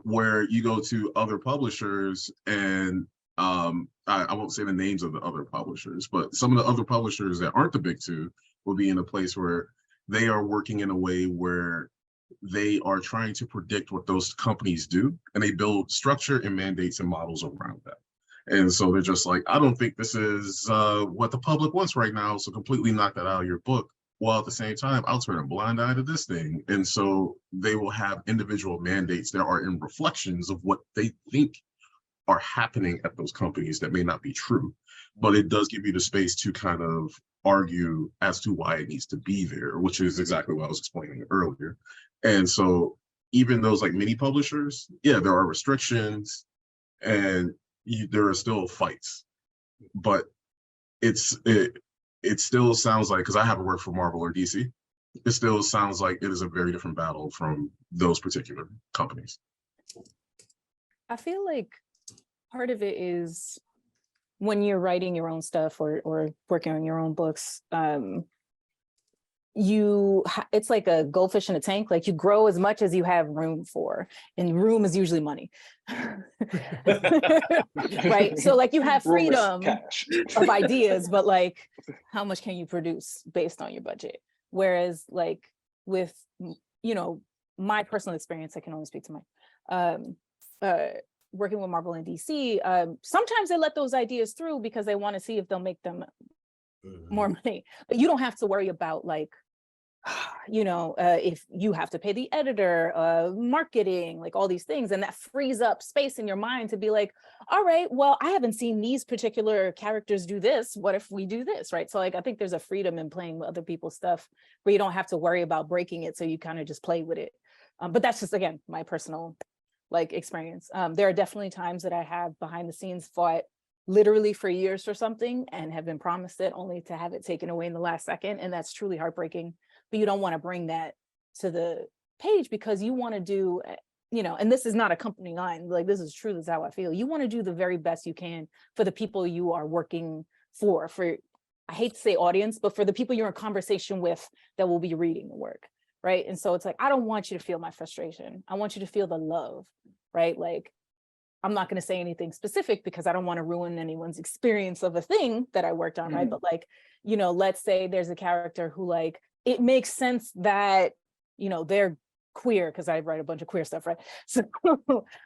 Where you go to other publishers, and I won't say the names of the other publishers, but some of the other publishers that aren't the big two will be in a place where they are working in a way where they are trying to predict what those companies do, and they build structure and mandates and models around that. And so they're just like, I don't think this is what the public wants right now, so completely knock that out of your book. While at the same time, I'll turn a blind eye to this thing. And so they will have individual mandates that are in reflections of what they think are happening at those companies that may not be true. But it does give you the space to kind of argue as to why it needs to be there, which is exactly what I was explaining earlier. And so even those like mini publishers, yeah, there are restrictions and there are still fights, but it still sounds like, because I haven't worked for Marvel or DC, it still sounds like it is a very different battle from those particular companies. I feel like part of it is when you're writing your own stuff or working on your own books, it's like a goldfish in a tank. Like you grow as much as you have room for, and room is usually money. Right? So like you have freedom of ideas, but like how much can you produce based on your budget? Whereas like with, my personal experience, I can only speak to my working with Marvel and DC, sometimes they let those ideas through because they want to see if they'll make them more money. But you don't have to worry about like, if you have to pay the editor, marketing, like all these things, and that frees up space in your mind to be like, all right, well, I haven't seen these particular characters do this. What if we do this, right? So like, I think there's a freedom in playing with other people's stuff where you don't have to worry about breaking it. So you kind of just play with it. But that's just, again, my personal like experience. There are definitely times that I have behind the scenes fought literally for years for something and have been promised it only to have it taken away in the last second. And that's truly heartbreaking. But you don't want to bring that to the page because you want to do, and this is not a company line, like this is true, this is how I feel. You want to do the very best you can for the people you are working for, I hate to say audience, but for the people you're in conversation with that will be reading the work, right? And so it's like, I don't want you to feel my frustration. I want you to feel the love, right? Like, I'm not going to say anything specific because I don't want to ruin anyone's experience of a thing that I worked on, right? But like, let's say there's a character who like, it makes sense that, they're queer because I write a bunch of queer stuff, right? So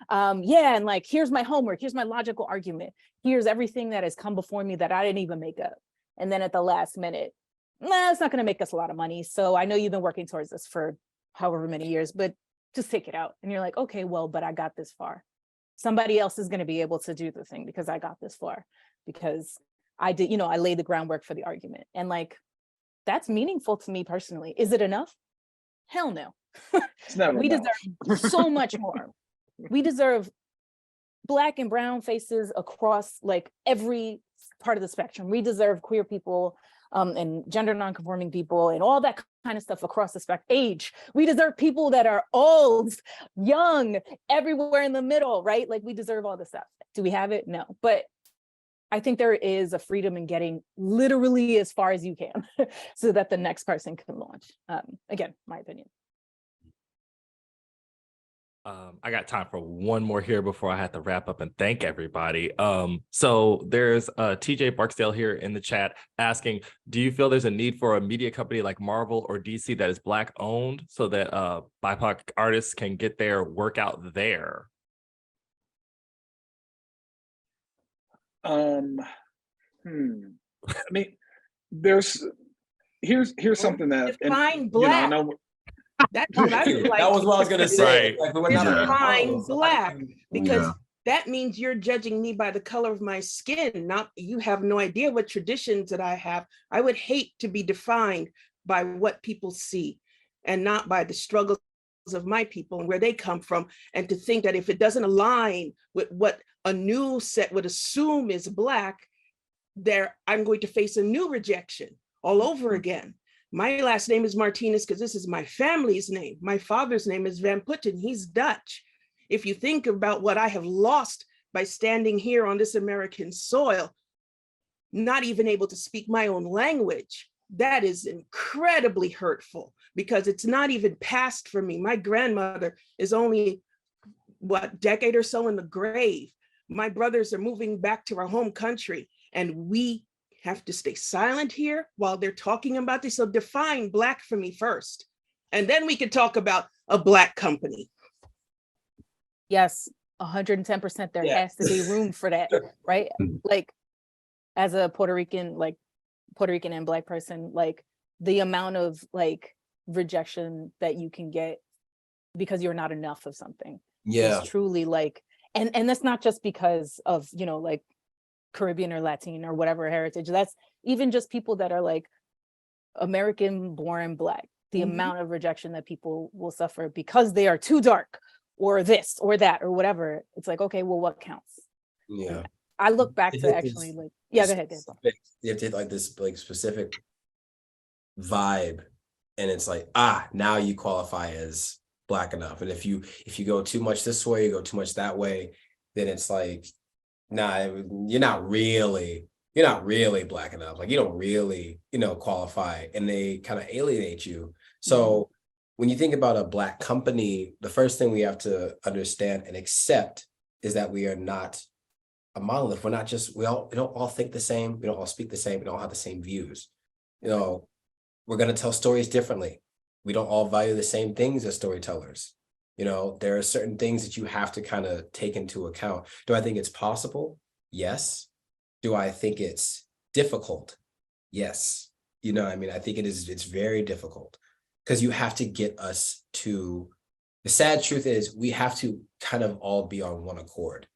and like, here's my homework, here's my logical argument, here's everything that has come before me that I didn't even make up. And then at the last minute, it's not going to make us a lot of money. So I know you've been working towards this for however many years, but just take it out. And you're like, okay, well, but I got this far. Somebody else is going to be able to do the thing because I got this far, because I did, I laid the groundwork for the argument. And like, that's meaningful to me personally. Is it enough? Hell no. We deserve so much more. We deserve Black and brown faces across like every part of the spectrum. We deserve queer people and gender nonconforming people and all that kind of stuff across the spectrum. Age, we deserve people that are old, young, everywhere in the middle, right? Like we deserve all this stuff. Do we have it? No, but I think there is a freedom in getting literally as far as you can so that the next person can launch. Again, my opinion. I got time for one more here before I have to wrap up and thank everybody. So there's TJ Barksdale here in the chat asking, do you feel there's a need for a media company like Marvel or DC that is Black owned so that BIPOC artists can get their work out there? I mean, here's something that Define and, Black. I know That's what I would like. That was what I was gonna say. Right. Like, we're not Define Black, because Yeah. that means you're judging me by the color of my skin. Not, you have no idea what traditions that I have. I would hate to be defined by what people see and not by the struggles of my people and where they come from. And to think that if it doesn't align with what a new set would assume is Black, I'm going to face a new rejection all over again. My last name is Martinez because this is my family's name. My father's name is Van Putten. He's Dutch. If you think about what I have lost by standing here on this American soil, not even able to speak my own language, that is incredibly hurtful because it's not even past for me. My grandmother is only, decade or so in the grave. My brothers are moving back to our home country, and we have to stay silent here while they're talking about this. So define Black for me first, and then we can talk about a Black company. Yes, 110%. There has to be room for that, right? Like, as a Puerto Rican and Black person, like the amount of like rejection that you can get because you're not enough of something is truly like, and that's not just because of, like Caribbean or Latin or whatever heritage. That's even just people that are like American born Black, the amount of rejection that people will suffer because they are too dark or this or that or whatever. It's like, okay, well, what counts? Yeah. I look back to actually like, go ahead. You have to hit like this like specific vibe, and it's like, now you qualify as Black enough. And if you go too much this way, you go too much that way, then it's like, nah, you're not really Black enough. Like you don't really, qualify, and they kind of alienate you. So when you think about a Black company, the first thing we have to understand and accept is that we are not a monolith. We're not just, we don't all think the same. We don't all speak the same. We don't have the same views. We're going to tell stories differently. We don't all value the same things as storytellers. There are certain things that you have to kind of take into account. Do I think it's possible? Yes. Do I think it's difficult? Yes. I think it's very difficult because you have to get us to, the sad truth is we have to kind of all be on one accord.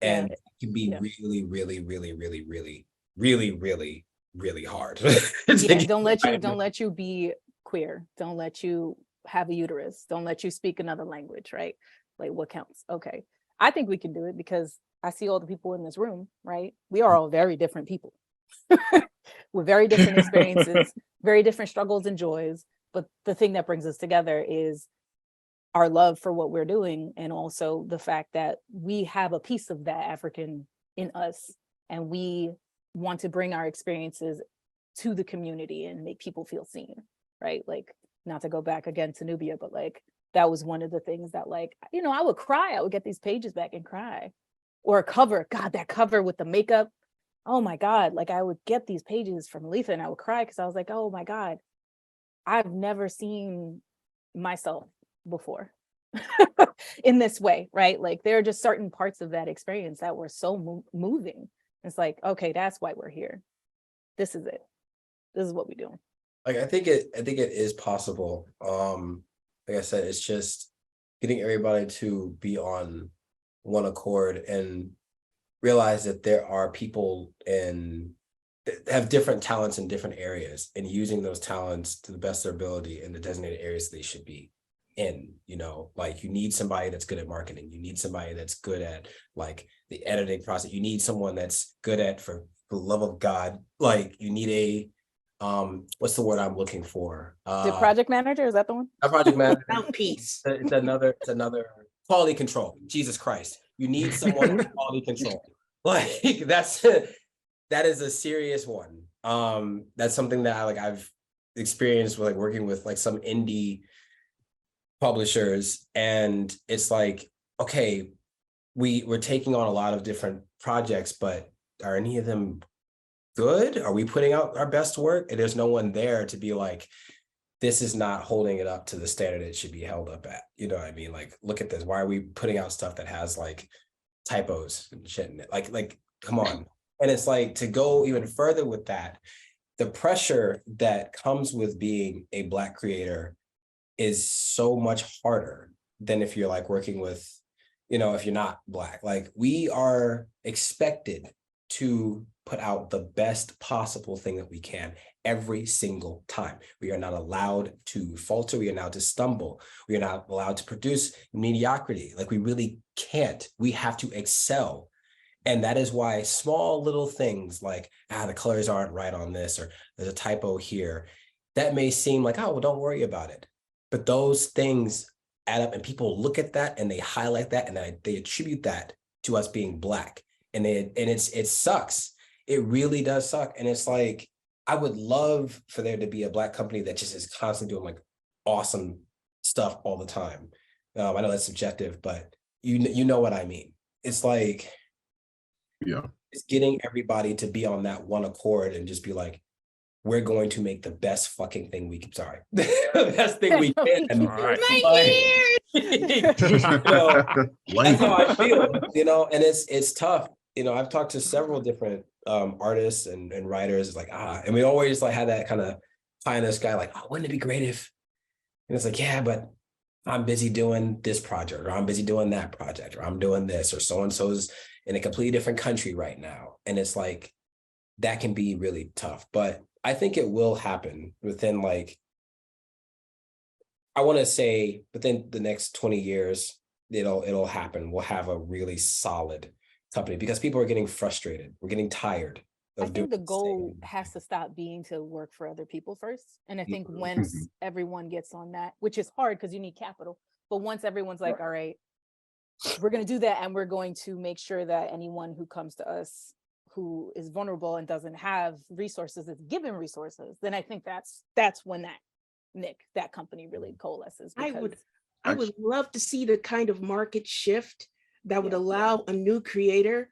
And it can be really, really, really, really, really, really, really, really hard. Don't let you be queer. Don't let you have a uterus. Don't let you speak another language, right? Like what counts? Okay. I think we can do it because I see all the people in this room, right? We are all very different people with very different experiences, very different struggles and joys. But the thing that brings us together is our love for what we're doing, and also the fact that we have a piece of that African in us, and we want to bring our experiences to the community and make people feel seen, right? Like, not to go back again to Nubia, but like that was one of the things that, like, I would cry. I would get these pages back and cry. Or a cover, God, that cover with the makeup. Oh my God, like I would get these pages from Alitha and I would cry because I was like, oh my God, I've never seen myself before in this way, right? Like there are just certain parts of that experience that were so moving. It's like, okay, that's why we're here. This is it. This is what we do. Like I think it is possible. Like I said, it's just getting everybody to be on one accord and realize that there are people that have different talents in different areas, and using those talents to the best of their ability in the designated areas they should be in. Like you need somebody that's good at marketing. You need somebody that's good at like the editing process. You need someone that's good at, for the love of God, like you need what's the word I'm looking for? The project manager, is that the one? A project manager. Mouthpiece. It's another quality control. Jesus Christ. You need someone with quality control. Like that is a serious one. That's something that I've experienced with like working with like some indie publishers, and it's like, okay, we're taking on a lot of different projects, but are any of them good? Are we putting out our best work? And there's no one there to be like, this is not holding it up to the standard it should be held up at. You know what I mean? Like, look at this. Why are we putting out stuff that has like typos and shit in it? Like, come on. And it's like, to go even further with that, the pressure that comes with being a Black creator is so much harder than if you're like working with, you know, if you're not Black. Like, we are expected to put out the best possible thing that we can every single time. We are not allowed to falter. We are not allowed to stumble. We are not allowed to produce mediocrity. Like, we really can't. We have to excel. And that is why small little things like, the colors aren't right on this, or there's a typo here, that may seem like, oh, well, don't worry about it. But those things add up, and people look at that and they highlight that, and they attribute that to us being Black. And it sucks. It really does suck. And it's like, I would love for there to be a Black company that just is constantly doing like awesome stuff all the time. I know that's subjective, but you know what I mean. It's like, yeah, it's getting everybody to be on that one accord and just be like, we're going to make the best fucking thing we can. Sorry, the best thing we can. All right. You know, that's how I feel. You know, and it's tough. You know, I've talked to several different artists and writers. It's like, and we always like had that kind of pie in the sky, like, oh, wouldn't it be great if? And it's like, yeah, but I'm busy doing this project, or I'm busy doing that project, or I'm doing this, or so and so's in a completely different country right now. And it's like, that can be really tough. But I think it will happen within, like, I want to say within the next 20 years, it'll happen. We'll have a really solid company, because people are getting frustrated. We're getting tired. I think the goal has to stop being to work for other people first. And I think once everyone gets on that, which is hard because you need capital, but once everyone's like, all right, we're going to do that, and we're going to make sure that anyone who comes to us who is vulnerable and doesn't have resources is given resources, then I think that's when that company really coalesces. I would love to see the kind of market shift that would allow a new creator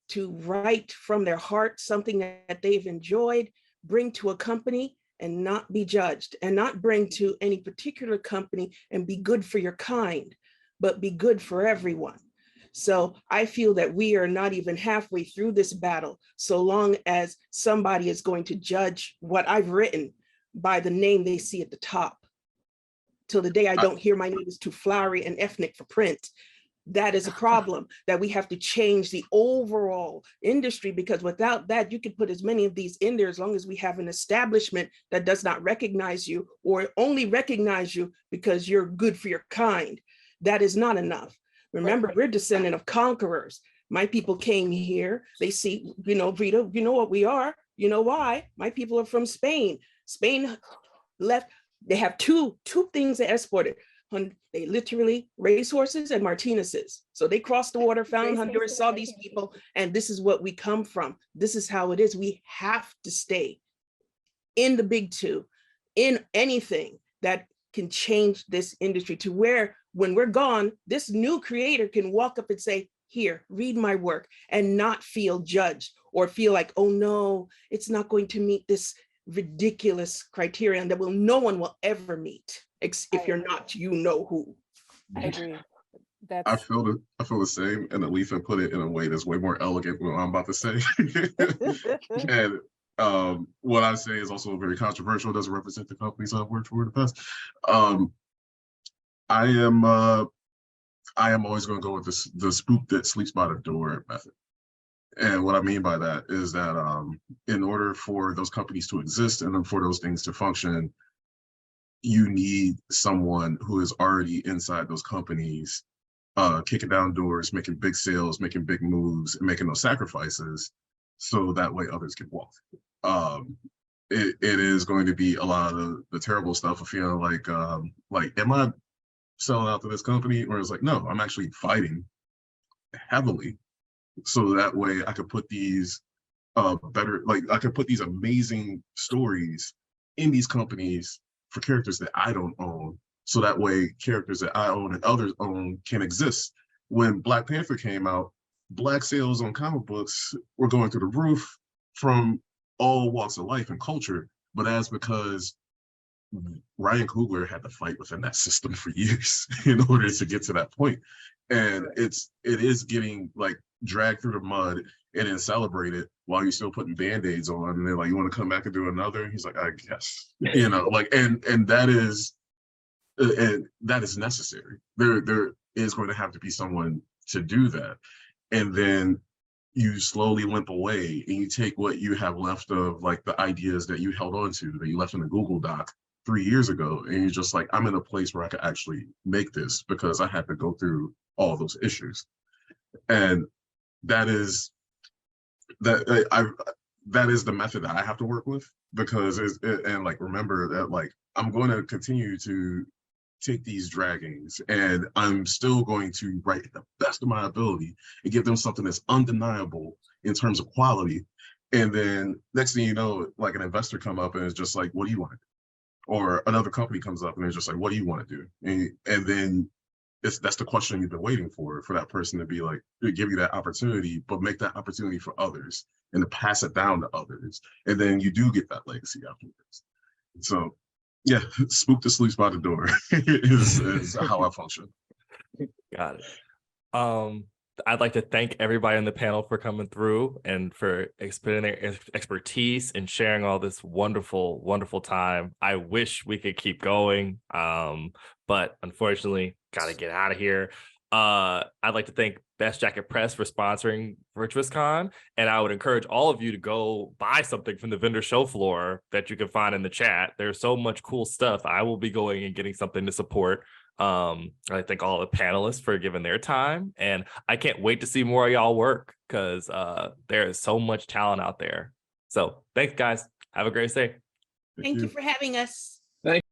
to write from their heart something that they've enjoyed, bring to a company and not be judged, and not bring to any particular company and be good for your kind, but be good for everyone. So I feel that we are not even halfway through this battle, so long as somebody is going to judge what I've written by the name they see at the top. Till the day I don't hear my name is too flowery and ethnic for print. That is a problem that we have to change the overall industry, because without that, you can put as many of these in there as long as we have an establishment that does not recognize you, or only recognize you because you're good for your kind. That is not enough. Remember, we're descendant of conquerors. My people came here. They see, Vita, you know what we are. You know why? My people are from Spain. Spain left. They have two things they exported. They literally racehorses and Martinez's. So they crossed the water, found Honduras, saw these people, and this is what we come from. This is how it is. We have to stay in the big two, in anything that can change this industry to where, when we're gone, this new creator can walk up and say, here, read my work, and not feel judged or feel like, oh no, it's not going to meet this ridiculous criterion that no one will ever meet. If you're not, you know who. I agree. I feel the same, and Alitha put it in a way that's way more elegant than what I'm about to say. And what I say is also very controversial. It doesn't represent the companies I've worked for in the past. I am always going to go with the spook that sleeps by the door method. And what I mean by that is that in order for those companies to exist and for those things to function, you need someone who is already inside those companies, kicking down doors, making big sales, making big moves, and making those sacrifices, so that way others can walk. it is going to be a lot of the terrible stuff of feeling like am I selling out to this company? Or it's like, no, I'm actually fighting heavily so that way I could put these better, like I could put these amazing stories in these companies for characters that I don't own, so that way characters that I own and others own can exist. When Black Panther came out, Black sales on comic books were going through the roof from all walks of life and culture, but that's because Ryan Coogler had to fight within that system for years in order to get to that point. And it is getting like dragged through the mud and then celebrated while you're still putting band-aids on. And they're like, you want to come back and do another? He's like, I guess, you know, like, and that is necessary. There is going to have to be someone to do that. And then you slowly limp away and you take what you have left of like the ideas that you held on to, that you left in the Google Doc 3 years ago. And you're just like, I'm in a place where I could actually make this because I had to go through all those issues. And that is the method that I have to work with, because and like, remember that, like, I'm going to continue to take these draggings and I'm still going to write the best of my ability and give them something that's undeniable in terms of quality. And then next thing you know, like an investor come up and it's just like, what do you want to do? Or another company comes up and it's just like, what do you want to do? And then that's the question you've been waiting for that person to be like, to give you that opportunity, but make that opportunity for others and to pass it down to others. And then you do get that legacy afterwards. So yeah, spook the sleeps by the door is how I function. Got it. I'd like to thank everybody on the panel for coming through and for explaining their expertise and sharing all this wonderful, wonderful time. I wish we could keep going, but unfortunately, got to get out of here. I'd like to thank Best Jacket Press for sponsoring VirtuousCon, and I would encourage all of you to go buy something from the vendor show floor that you can find in the chat. There's so much cool stuff. I will be going and getting something to support. I thank all the panelists for giving their time, and I can't wait to see more of y'all work, because there is so much talent out there. So thanks, guys. Have a great day. Thank you for having us. Thank